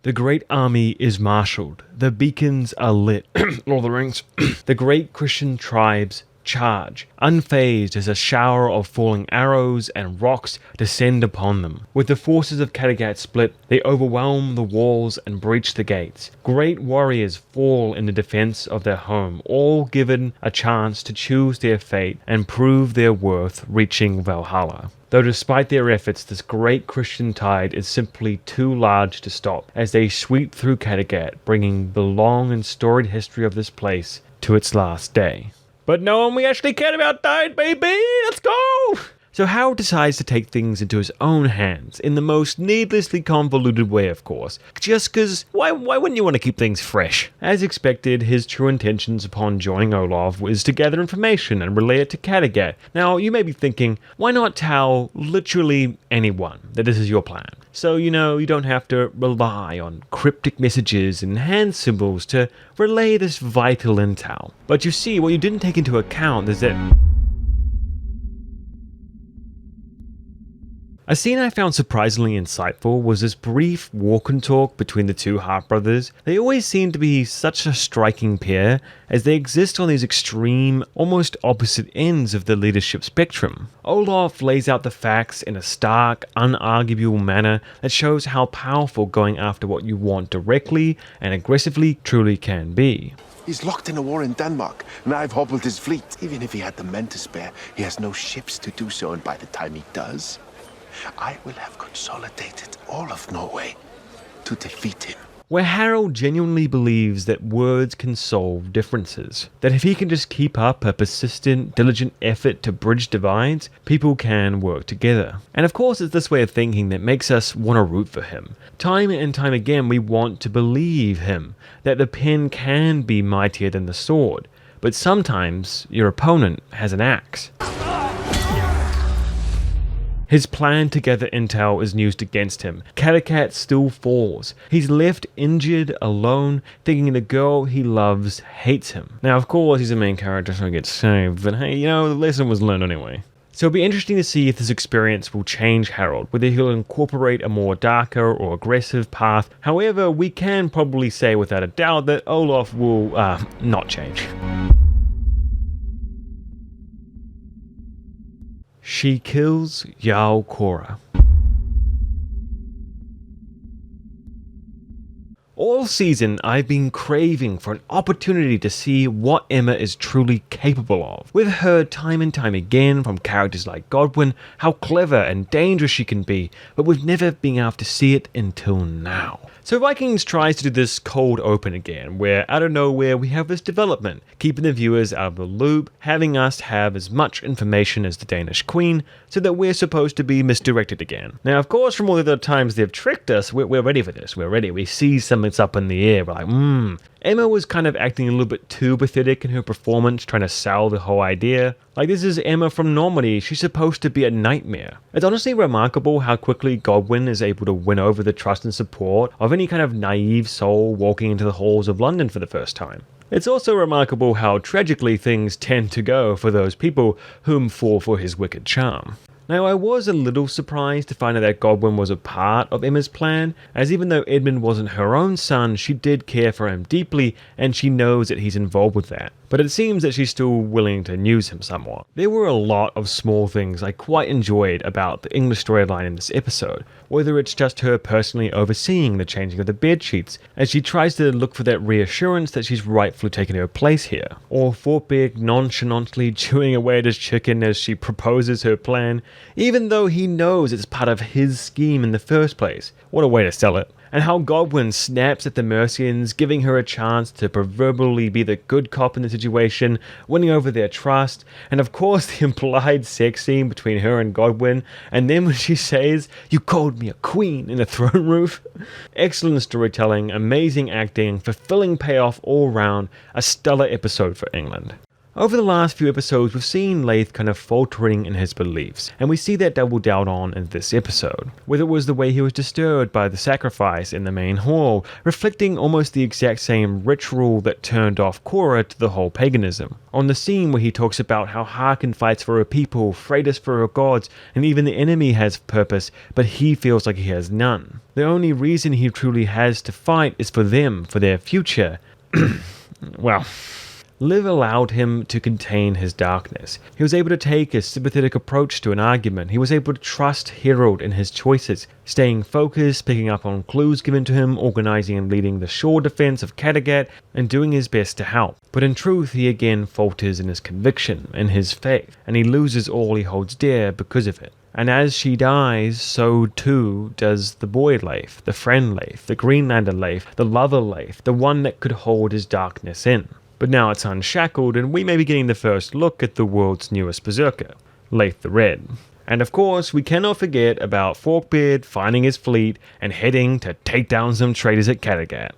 The great army is marshalled. The beacons are lit. Lord of the Rings. The great Christian tribes charge, unfazed as a shower of falling arrows and rocks descend upon them. With the forces of Kattegat split, they overwhelm the walls and breach the gates. Great warriors fall in the defense of their home, all given a chance to choose their fate and prove their worth, reaching Valhalla. Though despite their efforts, this great Christian tide is simply too large to stop as they sweep through Kattegat, bringing the long and storied history of this place to its last day. But no one we actually cared about died, baby! Let's go! So Harald decides to take things into his own hands, in the most needlessly convoluted way, of course. Just cause, why wouldn't you want to keep things fresh? As expected, his true intentions upon joining Olaf was to gather information and relay it to Kattegat. Now, you may be thinking, why not tell literally anyone that this is your plan? So, you don't have to rely on cryptic messages and hand symbols to relay this vital intel. But you see, what you didn't take into account is that a scene I found surprisingly insightful was this brief walk and talk between the two half-brothers. They always seem to be such a striking pair, as they exist on these extreme, almost opposite ends of the leadership spectrum. Olaf lays out the facts in a stark, unarguable manner that shows how powerful going after what you want directly and aggressively truly can be. He's locked in a war in Denmark, and I've hobbled his fleet. Even if he had the men to spare, he has no ships to do so, and by the time he does, I will have consolidated all of Norway to defeat him. Where Harald genuinely believes that words can solve differences. That if he can just keep up a persistent, diligent effort to bridge divides, people can work together. And of course it's this way of thinking that makes us want to root for him. Time and time again we want to believe him, that the pen can be mightier than the sword. But sometimes your opponent has an axe. His plan to gather intel is used against him. Kattegat still falls. He's left injured, alone, thinking the girl he loves hates him. Now, of course, he's the main character, so he gets saved, but hey, the lesson was learned anyway. So it'll be interesting to see if this experience will change Harald, whether he'll incorporate a more darker or aggressive path. However, we can probably say without a doubt that Olaf will not change. She kills Jarl Kore. All season, I've been craving for an opportunity to see what Emma is truly capable of. We've heard time and time again from characters like Godwin how clever and dangerous she can be, but we've never been able to see it until now. So Vikings tries to do this cold open again, where out of nowhere we have this development, keeping the viewers out of the loop, having us have as much information as the Danish Queen, so that we're supposed to be misdirected again. Now, of course, from all the other times they've tricked us, we're ready for this. We're ready. We see something's up in the air. We're like, Emma was kind of acting a little bit too pathetic in her performance, trying to sell the whole idea. Like, this is Emma from Normandy. She's supposed to be a nightmare. It's honestly remarkable how quickly Godwin is able to win over the trust and support of any kind of naive soul walking into the halls of London for the first time. It's also remarkable how tragically things tend to go for those people whom fall for his wicked charm. Now, I was a little surprised to find out that Godwin was a part of Emma's plan, as even though Edmund wasn't her own son, she did care for him deeply, and she knows that he's involved with that. But it seems that she's still willing to use him somewhat. There were a lot of small things I quite enjoyed about the English storyline in this episode, whether it's just her personally overseeing the changing of the bedsheets, as she tries to look for that reassurance that she's rightfully taken her place here, or Fortbeg nonchalantly chewing away at his chicken as she proposes her plan, even though he knows it's part of his scheme in the first place. What a way to sell it. And how Godwin snaps at the Mercians, giving her a chance to proverbially be the good cop in the situation, winning over their trust, and of course the implied sex scene between her and Godwin, and then when she says, "You called me a queen" in the throne room. Excellent storytelling, amazing acting, fulfilling payoff all round, a stellar episode for England. Over the last few episodes, we've seen Leif kind of faltering in his beliefs, and we see that doubled down on in this episode. Whether it was the way he was disturbed by the sacrifice in the main hall, reflecting almost the exact same ritual that turned off Kore to the whole paganism. On the scene where he talks about how Harkon fights for her people, Freydís for her gods, and even the enemy has purpose, but he feels like he has none. The only reason he truly has to fight is for them, for their future. Well, Liv allowed him to contain his darkness. He was able to take a sympathetic approach to an argument. He was able to trust Harald in his choices, staying focused, picking up on clues given to him, organizing and leading the shore defense of Kattegat, and doing his best to help. But in truth, he again falters in his conviction, in his faith, and he loses all he holds dear because of it. And as she dies, so too does the boy Leif, the friend Leif, the Greenlander Leif, the lover Leif, the one that could hold his darkness in. But now it's unshackled, and we may be getting the first look at the world's newest berserker, Leif the Red. And of course, we cannot forget about Forkbeard finding his fleet and heading to take down some traders at Kattegat.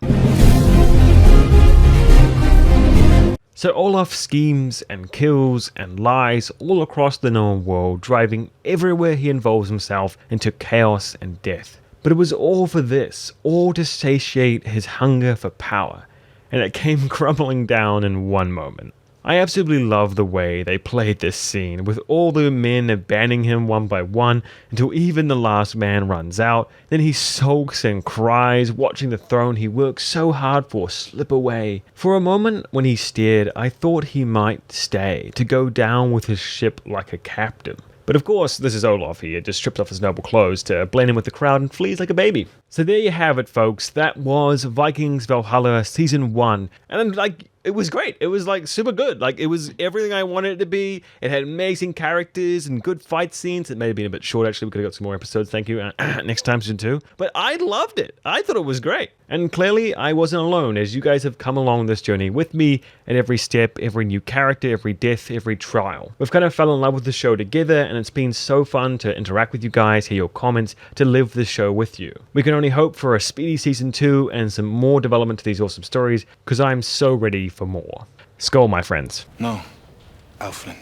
So Olaf schemes and kills and lies all across the known world, driving everywhere he involves himself into chaos and death. But it was all for this, all to satiate his hunger for power. And it came crumbling down in one moment. I absolutely love the way they played this scene, with all the men abandoning him one by one until even the last man runs out. Then he sulks and cries, watching the throne he worked so hard for slip away. For a moment when he stared, I thought he might stay, to go down with his ship like a captain. But of course, this is Olaf here, just strips off his noble clothes to blend in with the crowd and flees like a baby. So there you have it, folks. That was Vikings Valhalla Season 1. And it was great. It was super good. It was everything I wanted it to be. It had amazing characters and good fight scenes. It may have been a bit short, actually. We could have got some more episodes. Thank you. Next time, Season 2. But I loved it. I thought it was great. And clearly, I wasn't alone, as you guys have come along this journey with me at every step, every new character, every death, every trial. We've kind of fell in love with the show together, and it's been so fun to interact with you guys, hear your comments, to live this show with you. We can only hope for a speedy Season 2 and some more development to these awesome stories, because I'm so ready for more. Skål, my friends. No, Alflin.